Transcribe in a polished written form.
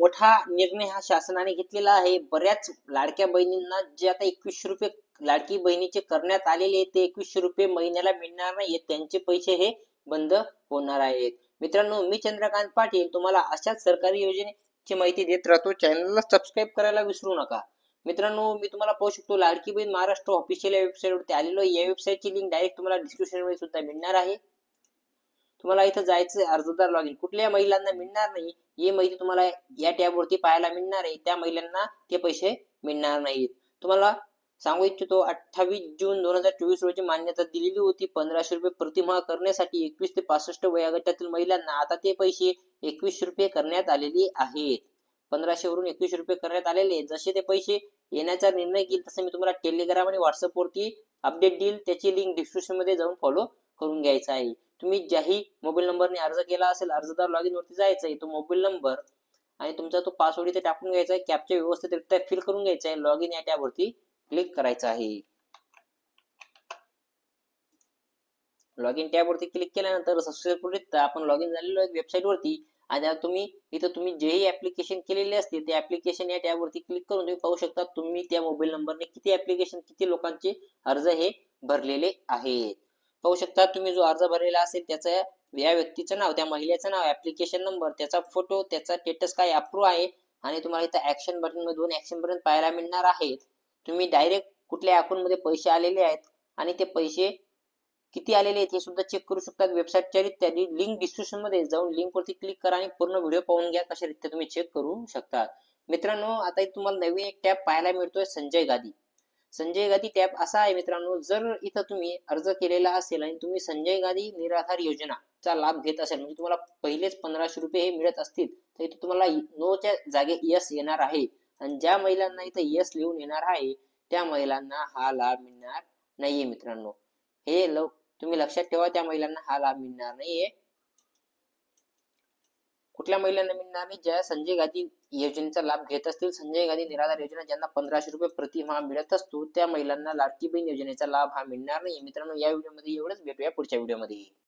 मोठा निर्णय हा शासनाने घेतलेला आहे. बऱ्याच लाडक्या बहिणींना जे आता 2100 रुपये लाडकी बहिणीचे करण्यात आलेले ते 2100 रुपये महिन्याला मिळणार नाहीये, त्यांचे पैसे हे बंद होणार आहेत. मित्रांनो, मी चंद्रकांत पाटील तुम्हाला अशाच सरकारी योजनेची माहिती देत राहतो. चॅनलला सबस्क्राईब करायला विसरू नका. मित्रांनो, मी तुम्हाला पाहू शकतो लाडकी बहीण महाराष्ट्र ऑफिशियल या वेबसाईट वरती आलेलो आहे. या वेबसाईटची लिंक डायरेक्ट तुम्हाला डिस्क्रिप्शन मध्ये सुद्धा मिळणार आहे. तुम्हाला इथं जायचं, अर्जदार लॉगिन कुठल्या महिलांना मिळणार नाही ही माहिती तुम्हाला या टॅब वरती पाहायला मिळणार आहे. त्या महिलांना ते पैसे मिळणार नाहीत. तुम्हाला सांगू इच्छितो 28 जून 2024 रोजी मान्यता दिलेली होती 1500 रुपये प्रतिमाह करण्यासाठी 21 ते 65 वयोगटातील महिलांना. आता ते पैसे 2100 रुपये करण्यात आलेले आहेत. 1500 वरून 2100 रुपये करण्यात आलेले आहेत. जसे ते पैसे येण्याचा निर्णय घेईल तसे मी तुम्हाला टेलिग्राम आणि व्हॉट्सअप वरती अपडेट देईल. त्याची लिंक डिस्क्रिप्शन मध्ये जाऊन फॉलो करून घ्यायचा आहे. तुम्ही ज्याही मोबाईल नंबरने अर्ज केला असेल, अर्जदार लॉगिन वरती जायचं आहे, तो मोबाईल नंबर आणि तुमचा तो पासवर्ड इथे टाकून घ्यायचा आहे. कॅप्चा व्यवस्थितरित्या फिल करून घ्यायचा आहे. लॉगिन या टॅब वरती क्लिक करायचं आहे. लॉगिन टॅब वरती क्लिक केल्यानंतर सक्सेसफुली आपण लॉगिन झालेलो आहे वेबसाईट वरती. आणि आता तुम्ही जेही ऍप्लिकेशन केलेले असतील ते ऍप्लिकेशन या टॅब वरती क्लिक करून तुम्ही पाहू शकता तुम्ही त्या मोबाईल नंबरने किती ऍप्लिकेशन, किती लोकांचे अर्ज हे भरलेले आहेत. पाहू शकता तुम्ही जो अर्ज भरलेला असेल त्याचा या व्यक्तीचं नाव, त्या महिलेचं नाव, ऍप्लिकेशन नंबर, त्याचा फोटो, त्याचा स्टेटस काय अप्रूव्ह आहे आणि तुम्हाला इथं ऍक्शन बटन मध्ये 2 ऍक्शन बटन पाहायला मिळणार आहेत. तुम्ही डायरेक्ट कुठल्या अकाउंट मध्ये पैसे आलेले आहेत आणि ते पैसे किती आलेले आहेत हे सुद्धा चेक करू शकतात वेबसाईटच्या रित्या. लिंक डिस्क्रिप्शन मध्ये जाऊन लिंक वरती क्लिक करा आणि पूर्ण व्हिडिओ पाहून घ्या कशा रित्या तुम्ही चेक करू शकता. मित्रांनो, आता तुम्हाला नवीन एक टॅब पाहायला मिळतोय संजय गादी. संजय गादी टॅब असा आहे मित्रांनो, जर इथं तुम्ही अर्ज केलेला असेल आणि तुम्ही संजय गादी निराधार योजनाचा लाभ घेत असेल, म्हणजे तुम्हाला पहिलेच 1500 रुपये हे मिळत असतील, तर इथे तुम्हाला नो च्या जागे यस येणार आहे. आणि ज्या महिलांना इथं यस लिहून येणार आहे त्या महिलांना हा लाभ मिळणार नाहीये. मित्रांनो, हे तुम्ही लक्षात ठेवा, त्या महिलांना हा लाभ मिळणार नाहीये. कुठल्या महिलांना मिळणार नाही? ज्या संजय गादी योजनेचा लाभ घेत असतील, संजय गादी निराधार योजना ज्यांना 1500 रुपये प्रतिमाह मिळत असतो त्या महिलांना लाडकी बहीण योजनेचा लाभ हा मिळणार नाही. मित्रांनो, या व्हिडिओमध्ये एवढंच. भेटूया पुढच्या व्हिडिओमध्ये.